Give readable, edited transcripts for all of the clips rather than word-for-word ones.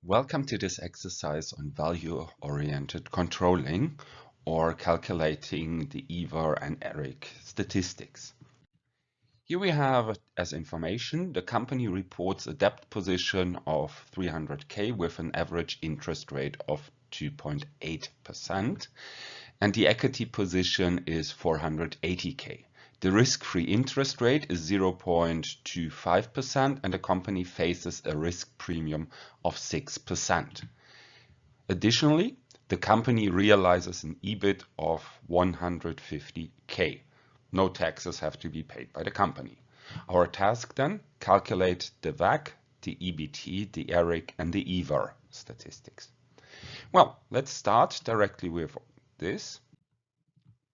Welcome to this exercise on value-oriented controlling or calculating the EVA and ERIC statistics. Here we have as information, the company reports a debt position of 300K with an average interest rate of 2.8% and the equity position is 480K. The risk-free interest rate is 0.25% and the company faces a risk premium of 6%. Additionally, the company realizes an EBIT of 150K. No taxes have to be paid by the company. Our task then, calculate the WACC, the EBT, the ERIC and the EVA statistics. Well, let's start directly with this.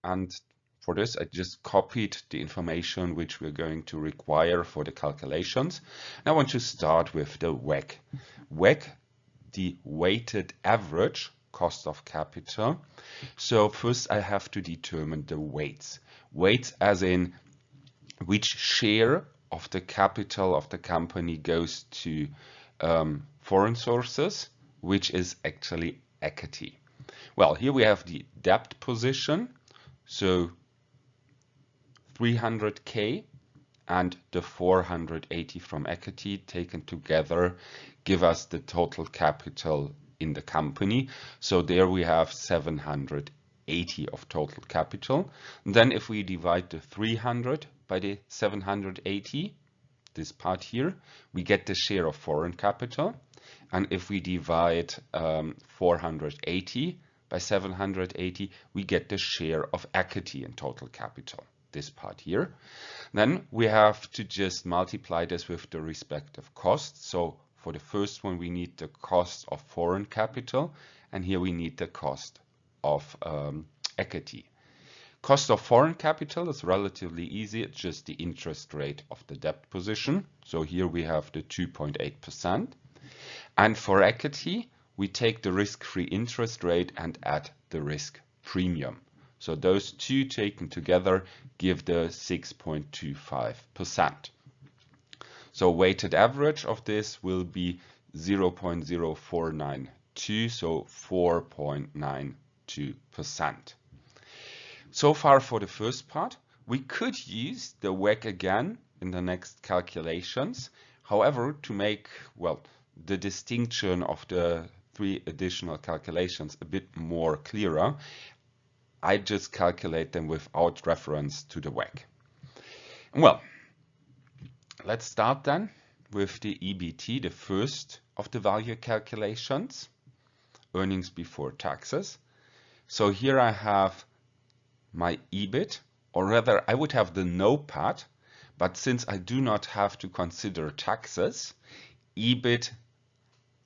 And for this, I just copied the information which we're going to require for the calculations. And I want to start with the WACC. WACC, the weighted average cost of capital. So first I have to determine the weights. Weights as in which share of the capital of the company goes to foreign sources, which is actually equity. Well, here we have the debt position. So 300K and the 480 from equity taken together give us the total capital in the company. So there we have 780 of total capital. And then if we divide the 300 by the 780, this part here, we get the share of foreign capital. And if we divide 480 by 780, we get the share of equity in total capital, this part here. Then we have to just multiply this with the respective costs. So for the first one, we need the cost of foreign capital, and here we need the cost of equity. Cost of foreign capital is relatively easy. It's just the interest rate of the debt position. So here we have the 2.8%. And for equity, we take the risk-free interest rate and add the risk premium. So those two taken together give the 6.25%. So weighted average of this will be 0.0492, so 4.92%. So far for the first part. We could use the WACC again in the next calculations. However, to make, well, the distinction of the three additional calculations a bit more clearer, I just calculate them without reference to the WACC. Well, let's start then with the EBT, the first of the value calculations, earnings before taxes. So here I have my EBIT, or rather I would have the NOPAT, but since I do not have to consider taxes, EBIT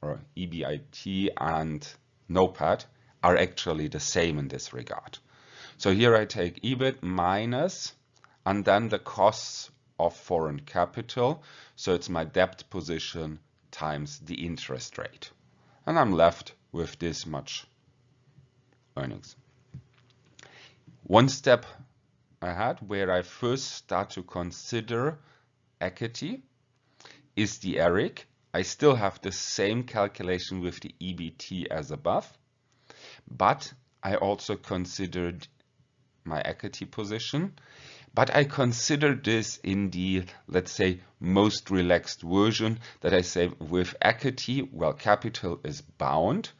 or EBIT and NOPAT are actually the same in this regard. So here I take EBIT minus and then the costs of foreign capital. So it's my debt position times the interest rate. And I'm left with this much earnings. One step ahead where I first start to consider equity is the ERIC. I still have the same calculation with the EBT as above, but I also considered my equity position, but I consider this in the, let's say, most relaxed version that I say with equity, well, capital is bound,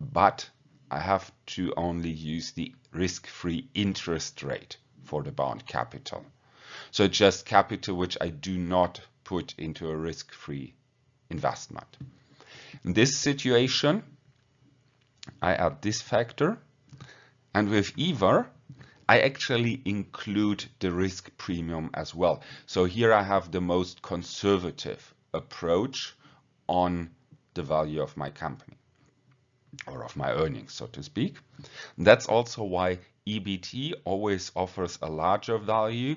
but I have to only use the risk-free interest rate for the bound capital. So just capital which I do not put into a risk-free investment. In this situation, I add this factor, and with EVA, I actually include the risk premium as well. So here I have the most conservative approach on the value of my company, or of my earnings, so to speak. That's also why EBT always offers a larger value,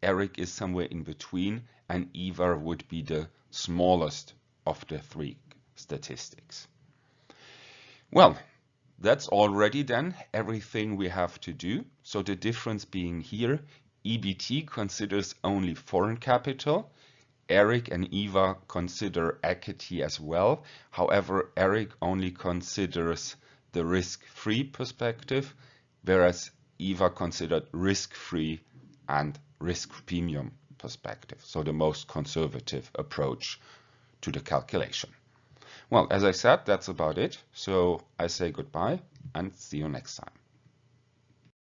ERIC is somewhere in between, and EVA would be the smallest of the three statistics. Well, that's already then everything we have to do. So the difference being here, EBT considers only foreign capital, Eric and Eva consider equity as well. However, Eric only considers the risk-free perspective, whereas Eva considered risk-free and risk premium perspective, so the most conservative approach to the calculation. Well, as I said, that's about it. So I say goodbye and see you next time.